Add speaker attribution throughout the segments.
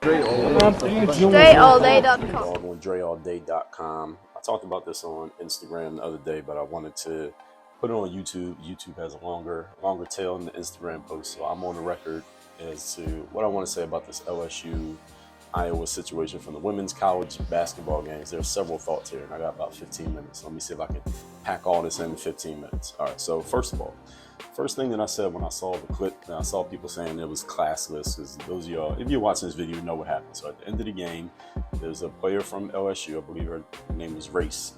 Speaker 1: DreAllDay.com. DreAllDay.com. I talked about this on Instagram the other day, but I wanted to put it on YouTube. YouTube has a longer tail than the Instagram post, so I'm on the record as to what I want to say about this LSU-Iowa situation from the women's college basketball games. There are several thoughts here, and I got about 15 minutes. Let me see if I can pack all this in 15 minutes. All right, so first of all, first thing that I said when I saw the clip, and I saw people saying it was classless, because those of y'all, if you're watching this video, you know what happened. So at the end of the game, there's a player from LSU, I believe her name was Reese,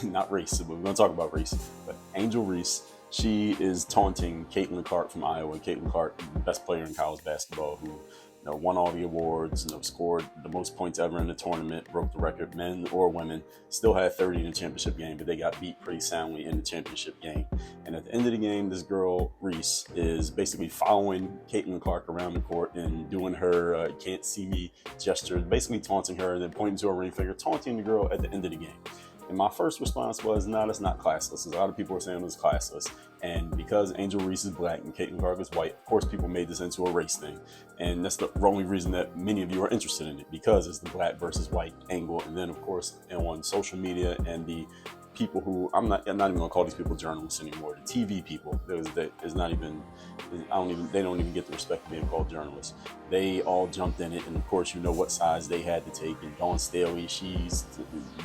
Speaker 1: not Race, but we're going to talk about Reese, but Angel Reese. She is taunting Caitlin Clark from Iowa. Caitlin Clark, the best player in college basketball, who won all the awards, scored the most points ever in the tournament, broke the record, men or women, still had 30 in the championship game, but they got beat pretty soundly in the championship game. And at the end of the game, this girl, Reese, is basically following Caitlin Clark around the court and doing her can't see me gesture, basically taunting her, and then pointing to her ring finger, taunting the girl at the end of the game. And my first response was, no, that's not classless. A lot of people were saying it was classless. And because Angel Reese is black and Caitlin Clark is white, of course, people made this into a race thing. And that's the only reason that many of you are interested in it, because it's the black versus white angle. And then, of course, on social media and the people who, I'm not even gonna call these people journalists anymore. The TV people, they don't even get the respect of being called journalists. They all jumped in it, and of course, you know what sides they had to take. And Dawn Staley, she's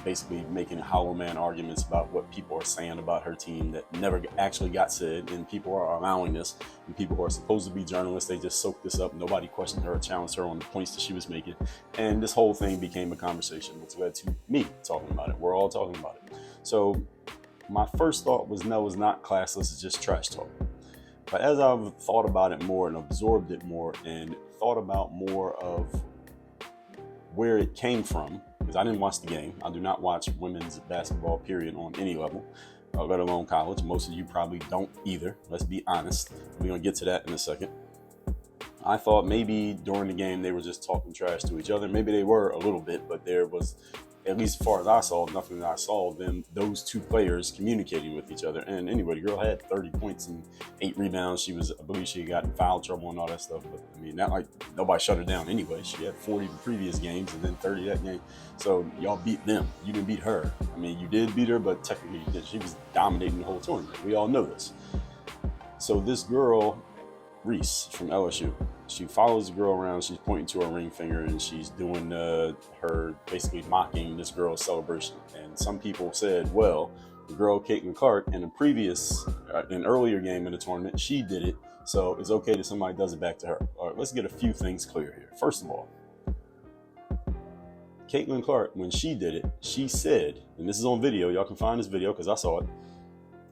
Speaker 1: basically making hollow man arguments about what people are saying about her team that never actually got said, and people are allowing this. And people who are supposed to be journalists, they just soaked this up. Nobody questioned her or challenged her on the points that she was making, and this whole thing became a conversation, which led to me talking about it. We're all talking about it. So my first thought was, no, it's not classless, it's just trash talk. But as I've thought about it more and absorbed it more and thought about more of where it came from, because I didn't watch the game. I do not watch women's basketball, period, on any level, let alone college. Most of you probably don't either. Let's be honest. We're going to get to that in a second. I thought maybe during the game they were just talking trash to each other. Maybe they were a little bit, but there was, at least as far as I saw, nothing that I saw of them, those two players communicating with each other. And anyway, the girl had 30 points and 8 rebounds. I believe she got in foul trouble and all that stuff. But I mean, not like nobody shut her down anyway. She had 40 the previous games and then 30 that game. So y'all beat them. You didn't beat her. I mean, you did beat her, but technically you did. She was dominating the whole tournament. We all know this. So this girl, Reese from LSU, she follows the girl around. She's pointing to her ring finger and she's doing her basically mocking this girl's celebration. And some people said, well, the girl Caitlin Clark in an earlier game in the tournament, she did it, so it's okay that somebody does it back to her. All right, let's get a few things clear here. First of all, Caitlin Clark, when she did it, she said, and this is on video, y'all can find this video because I saw it.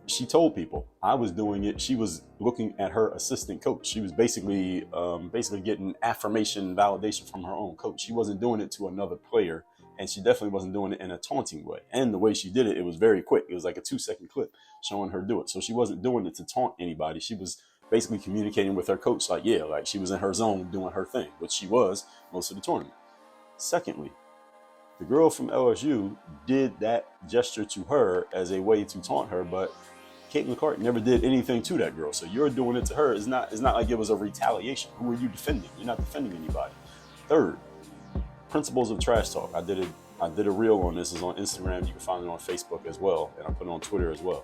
Speaker 1: She told people I was doing it. She was looking at her assistant coach. She was basically getting affirmation, validation from her own coach. She wasn't doing it to another player, and she definitely wasn't doing it in a taunting way. And the way she did it, it was very quick. It was like a 2-second clip showing her do it. So she wasn't doing it to taunt anybody. She was basically communicating with her coach, like she was in her zone doing her thing, which she was most of the tournament. Secondly, the girl from LSU did that gesture to her as a way to taunt her, but Caitlin Clark never did anything to that girl. So you're doing it to her. It's not like it was a retaliation. Who are you defending? You're not defending anybody. Third, principles of trash talk. I did a reel on this. It's on Instagram. You can find it on Facebook as well. And I put it on Twitter as well.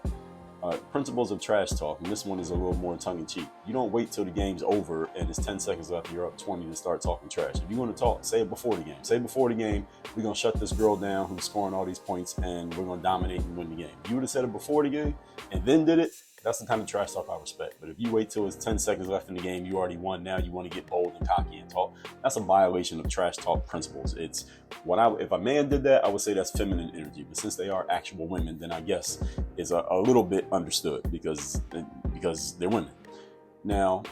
Speaker 1: Principles of trash talk. And this one is a little more tongue-in-cheek. You don't wait till the game's over and it's 10 seconds left and you're up 20 to start talking trash. If you want to talk, say it before the game. Say before the game, we're going to shut this girl down who's scoring all these points and we're going to dominate and win the game. If you would have said it before the game and then did it, that's the kind of trash talk I respect. But if you wait till it's 10 seconds left in the game, you already won, now you want to get bold and cocky and talk, that's a violation of trash talk principles. It's if a man did that, I would say that's feminine energy. But since they are actual women, then I guess it's a little bit understood because they're women. Now,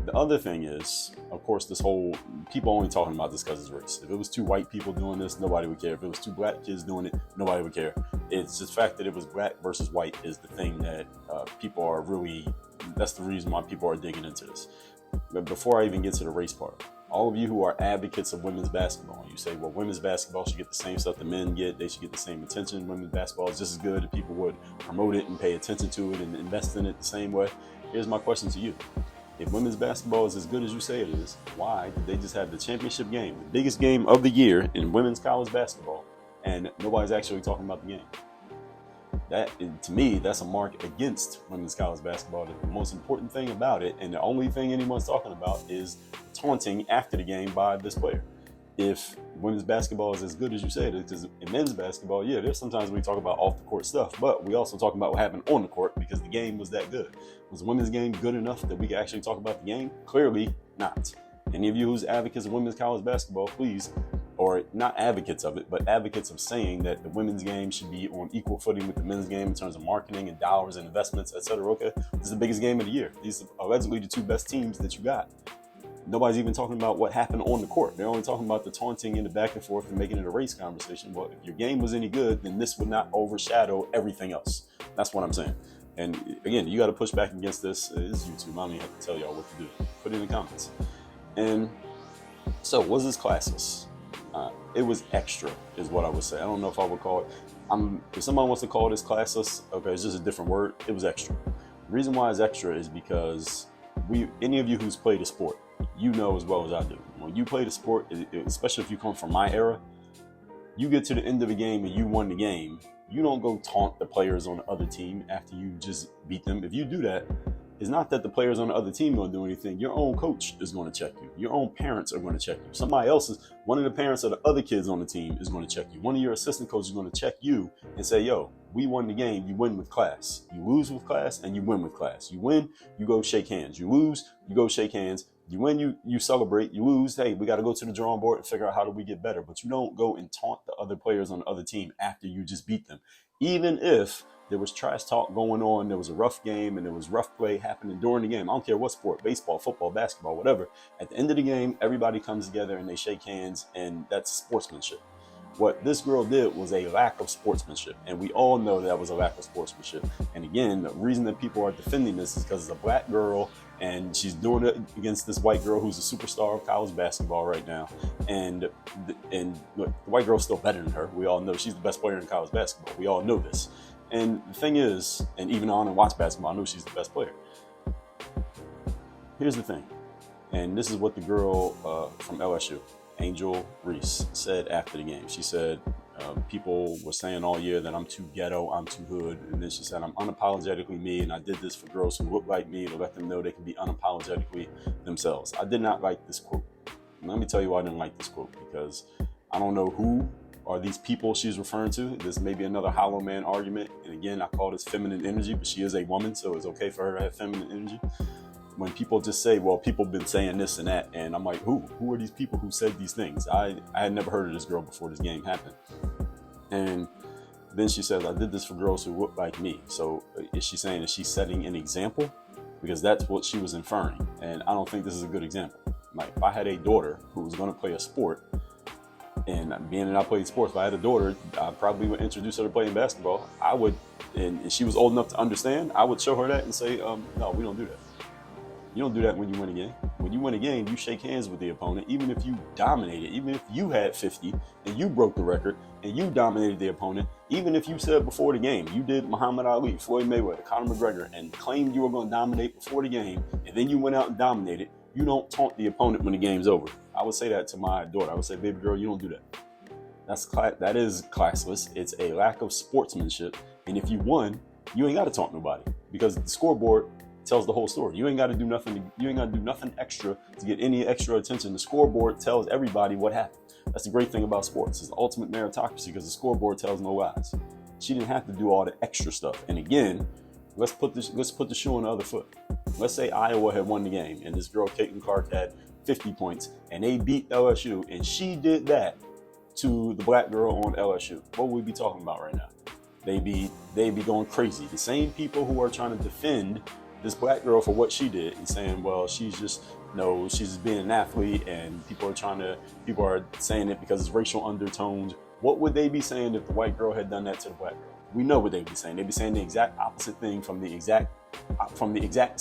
Speaker 1: the other thing is, of course, this whole people only talking about this because it's race. If it was 2 white people doing this, nobody would care. If it was 2 black kids doing it, nobody would care. It's just the fact that it was black versus white is the thing that people are really, that's the reason why people are digging into this. But before I even get to the race part, all of you who are advocates of women's basketball, you say, well, women's basketball should get the same stuff the men get. They should get the same attention. Women's basketball is just as good if people would promote it and pay attention to it and invest in it the same way. Here's my question to you. If women's basketball is as good as you say it is, why did they just have the championship game, the biggest game of the year in women's college basketball, and nobody's actually talking about the game? That, to me, that's a mark against women's college basketball. The most important thing about it, and the only thing anyone's talking about, is taunting after the game by this player. If women's basketball is as good as you say it is, because in men's basketball, yeah, there's sometimes we talk about off the court stuff, but we also talk about what happened on the court because the game was that good. Was the women's game good enough that we can actually talk about the game? Clearly not. Any of you who's advocates of women's college basketball, please, or not advocates of it, but advocates of saying that the women's game should be on equal footing with the men's game in terms of marketing and dollars and investments, etc. Okay, this is the biggest game of the year. These are allegedly the two best teams that you got. Nobody's even talking about what happened on the court. They're only talking about the taunting and the back and forth and making it a race conversation. Well, if your game was any good, then this would not overshadow everything else. That's what I'm saying. And again, you got to push back against this. It's YouTube. I don't even have to tell y'all what to do. Put it in the comments. And so, was this classless? It was extra, is what I would say. I don't know if I would call it. If someone wants to call this classless, okay, it's just a different word. It was extra. The reason why it's extra is because any of you who's played a sport, you know as well as I do. When you play the sport, especially if you come from my era, you get to the end of the game and you won the game. You don't go taunt the players on the other team after you just beat them. If you do that, it's not that the players on the other team are going to do anything. Your own coach is going to check you. Your own parents are going to check you. Somebody else's, one of the parents of the other kids on the team is going to check you. One of your assistant coaches is going to check you and say, yo, we won the game. You win with class. You lose with class and you win with class. You win, you go shake hands. You lose, you go shake hands. You win, you celebrate. You lose, hey, we got to go to the drawing board and figure out how do we get better. But you don't go and taunt the other players on the other team after you just beat them. Even if there was trash talk going on, there was a rough game, and there was rough play happening during the game. I don't care what sport, baseball, football, basketball, whatever. At the end of the game, everybody comes together and they shake hands, and that's sportsmanship. What this girl did was a lack of sportsmanship, and we all know that was a lack of sportsmanship. And again, the reason that people are defending this is because it's a black girl, and she's doing it against this white girl who's a superstar of college basketball right now. And look, the white girl's still better than her. We all know she's the best player in college basketball. We all know this. And the thing is, and even on and watch basketball, I know she's the best player. Here's the thing, and this is what the girl from LSU, Angel Reese, said after the game. She said, people were saying all year that I'm too ghetto, I'm too hood. And then she said, I'm unapologetically me, and I did this for girls who look like me to let them know they can be unapologetically themselves. I did not like this quote. And let me tell you why I didn't like this quote, because I don't know who are these people she's referring to. This may be another hollow man argument. And again, I call this feminine energy, but she is a woman, so it's okay for her to have feminine energy. When people just say, well, people have been saying this and that, and I'm like, who are these people who said these things? I had never heard of this girl before this game happened. And then she says, I did this for girls who look like me. So is she saying that she's setting an example? Because that's what she was inferring. And I don't think this is a good example. Like, if I had a daughter who was going to play a sport, and being that I played sports, if I had a daughter, I probably would introduce her to playing basketball. I would, and she was old enough to understand, I would show her that and say, no, we don't do that. You don't do that when you win a game. When you win a game, you shake hands with the opponent, even if you dominated, even if you had 50 and you broke the record and you dominated the opponent, even if you said before the game, you did Muhammad Ali, Floyd Mayweather, Conor McGregor, and claimed you were going to dominate before the game, and then you went out and dominated, you don't taunt the opponent when the game's over. I would say that to my daughter. I would say, baby girl, you don't do that. That is classless. It's a lack of sportsmanship. And if you won, you ain't got to taunt nobody, because the scoreboard tells the whole story. You ain't got to do nothing. You ain't got to do nothing extra to get any extra attention. The scoreboard tells everybody what happened. That's the great thing about sports. It's the ultimate meritocracy, because the scoreboard tells no lies. She didn't have to do all the extra stuff. And again, let's put the shoe on the other foot. Let's say Iowa had won the game, and this girl Caitlin Clark had 50 points, and they beat LSU, and she did that to the black girl on LSU. What would we be talking about right now? They'd be going crazy. The same people who are trying to defend this black girl for what she did and saying, well, she's just being an athlete, and people are saying it because it's racial undertones. What would they be saying if the white girl had done that to the black girl? We know what they'd be saying. They'd be saying the exact opposite thing from the exact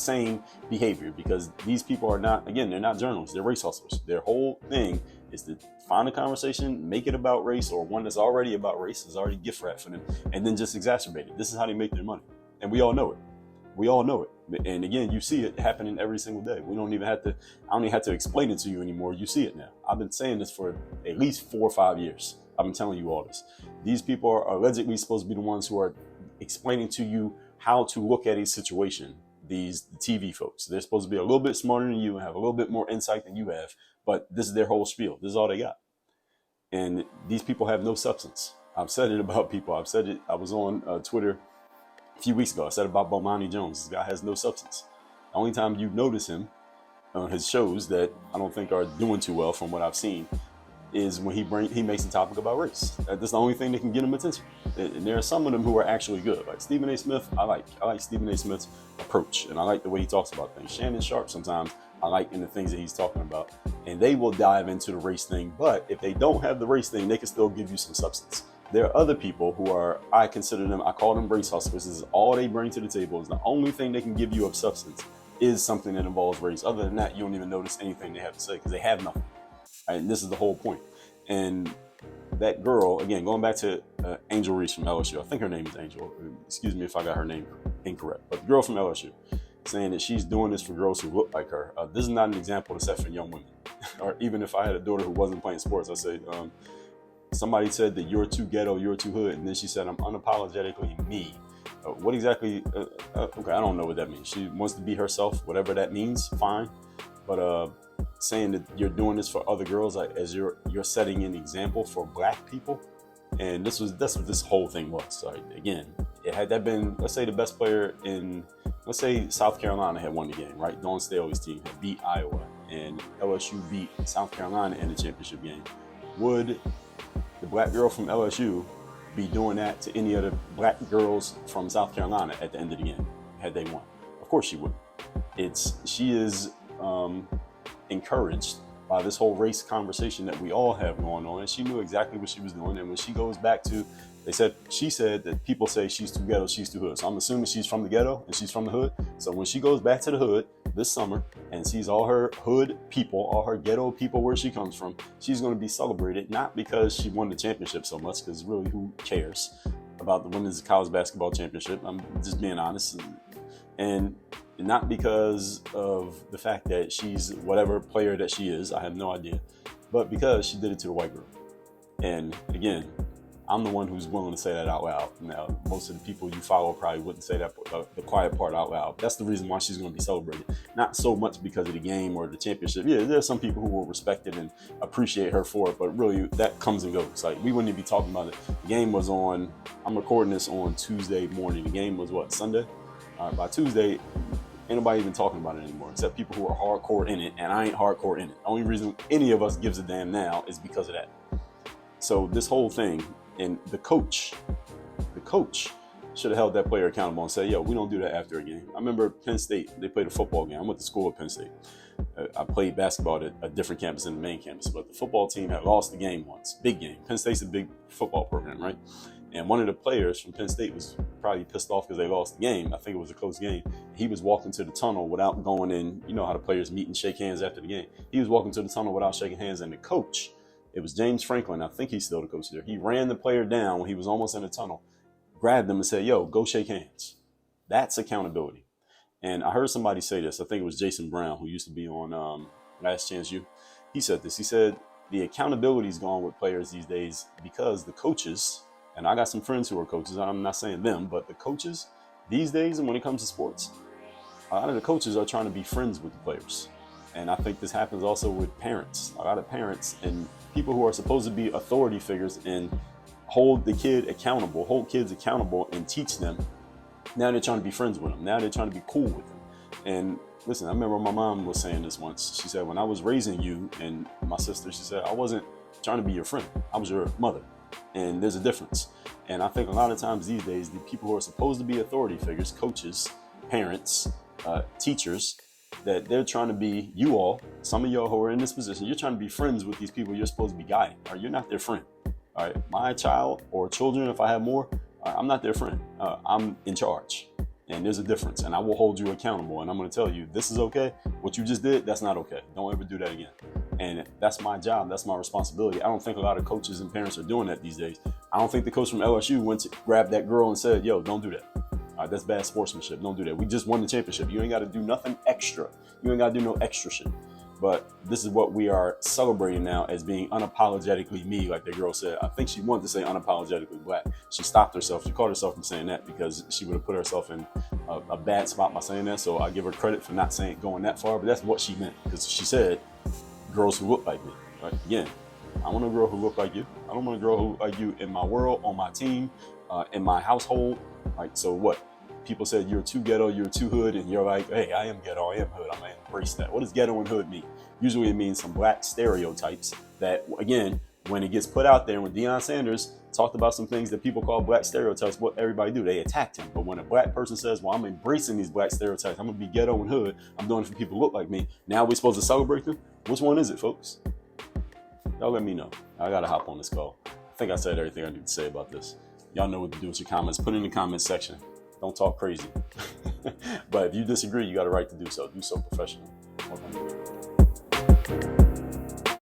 Speaker 1: same behavior, because these people are not, again, they're not journalists, they're race hustlers. Their whole thing is to find a conversation, make it about race, or one that's already about race, is already gift wrapped for them, and then just exacerbate it. This is how they make their money, and we all know it. We all know it. And again, you see it happening every single day. I don't even have to explain it to you anymore. You see it now. I've been saying this for at least 4 or 5 years. I've been telling you all this. These people are allegedly supposed to be the ones who are explaining to you how to look at a situation. These TV folks, they're supposed to be a little bit smarter than you and have a little bit more insight than you have, but this is their whole spiel. This is all they got. And these people have no substance. I've said it about people. I've said it. I was on Twitter a few weeks ago. I said about Bomani Jones. This guy has no substance. The only time you notice him on his shows that I don't think are doing too well from what I've seen is when he makes a topic about race. That's the only thing that can get him attention. And there are some of them who are actually good. Like Stephen A. Smith, I like Stephen A. Smith's approach, and I like the way he talks about things. Shannon Sharp, sometimes I like in the things that he's talking about, and they will dive into the race thing. But if they don't have the race thing, they can still give you some substance. There are other people who are, I call them race hustlers. This is all they bring to the table. Is the only thing they can give you of substance is something that involves race. Other than that, you don't even notice anything they have to say because they have nothing. And this is the whole point. And that girl, again, going back to Angel Reese from LSU, I think her name is Angel. Excuse me if I got her name incorrect. But the girl from LSU, saying that she's doing this for girls who look like her. This is not an example to set for young women. Or even if I had a daughter who wasn't playing sports, I say, somebody said that you're too ghetto, you're too hood. And then she said, I'm unapologetically me. What exactly? Okay, I don't know what that means. She wants to be herself, whatever that means, fine. But saying that you're doing this for other girls, like as you're setting an example for black people, and that's what this whole thing was. So again, had that been, let's say the best player in, let's say South Carolina had won the game, right? Dawn Staley's team had beat Iowa, and LSU beat South Carolina in the championship game. Would the black girl from LSU be doing that to any other black girls from South Carolina at the end of the game had they won? Of course she would. She is encouraged by this whole race conversation that we all have going on, and she knew exactly what she was doing. And when she goes back to, she said that people say she's too ghetto, she's too hood. So I'm assuming she's from the ghetto and she's from the hood. So when she goes back to the hood this summer and sees all her hood people, all her ghetto people where she comes from, she's going to be celebrated, not because she won the championship so much, because really who cares about the women's college basketball championship? I'm just being honest. And not because of the fact that she's whatever player that she is, I have no idea, but because she did it to the white girl. And again, I'm the one who's willing to say that out loud. Now, most of the people you follow probably wouldn't say that, the quiet part out loud. That's the reason why she's going to be celebrated. Not so much because of the game or the championship. Yeah, there's some people who will respect it and appreciate her for it, but really that comes and goes. Like, we wouldn't even be talking about it. The game was on, I'm recording this on Tuesday morning. The game was what, Sunday? By Tuesday, ain't nobody even talking about it anymore, except people who are hardcore in it, and I ain't hardcore in it. The only reason any of us gives a damn now is because of that. So this whole thing, and the coach should have held that player accountable and said, yo, we don't do that after a game. I remember Penn State, they played a football game. I went to school at Penn State. I played basketball at a different campus than the main campus, but the football team had lost the game once, big game. Penn State's a big football program, right? And one of the players from Penn State was probably pissed off because they lost the game. I think it was a close game. He was walking to the tunnel without going in. You know how the players meet and shake hands after the game. He was walking to the tunnel without shaking hands, and the coach, it was James Franklin, I think he's still the coach there. He ran the player down when he was almost in the tunnel, grabbed him and said, yo, go shake hands. That's accountability. And I heard somebody say this. I think it was Jason Brown, who used to be on Last Chance U. He said this. He said, the accountability's gone with players these days because the coaches, and I got some friends who are coaches, I'm not saying them, but the coaches these days, and when it comes to sports, a lot of the coaches are trying to be friends with the players. And I think this happens also with parents. A lot of parents and people who are supposed to be authority figures and hold the kid accountable, hold kids accountable and teach them. Now they're trying to be friends with them. Now they're trying to be cool with them. And listen, I remember my mom was saying this once. She said, when I was raising you and my sister, she said, I wasn't trying to be your friend. I was your mother. And there's a difference. And I think a lot of times these days, the people who are supposed to be authority figures, coaches, parents, teachers, that they're trying to be, you all, some of y'all who are in this position, you're trying to be friends with these people you're supposed to be guiding. Or you're not their friend. All right, my child or children, if I have more, I'm not their friend. I'm in charge. And there's a difference. And I will hold you accountable. And I'm going to tell you, this is okay. What you just did, that's not okay. Don't ever do that again. And that's my job. That's my responsibility. I don't think a lot of coaches and parents are doing that these days. I don't think the coach from LSU went to grab that girl and said, yo, don't do that. All right, that's bad sportsmanship. Don't do that. We just won the championship. You ain't got to do nothing extra. You ain't got to do no extra shit. But this is what we are celebrating now as being unapologetically me, like the girl said. I think she wanted to say unapologetically black. She stopped herself. She caught herself from saying that because she would have put herself in a bad spot by saying that. So I give her credit for not going that far. But that's what she meant, because she said girls who look like me. Right? Again, I want a girl who look like you. I don't want a girl who look like you in my world, on my team, in my household. Right? So what? People said you're too ghetto, you're too hood, and you're like, hey, I am ghetto, I am hood. I'm gonna embrace that. What does ghetto and hood mean? Usually it means some black stereotypes that, again, when it gets put out there, when Deion Sanders talked about some things that people call black stereotypes, what everybody do, they attacked him. But when a black person says, well, I'm embracing these black stereotypes, I'm gonna be ghetto and hood, I'm doing it for people who look like me, now we're supposed to celebrate them? Which one is it, folks? Y'all let me know. I gotta hop on this call. I think I said everything I need to say about this. Y'all know what to do with your comments. Put it in the comments section. Don't talk crazy. But if you disagree, you got a right to do so. Do so professionally.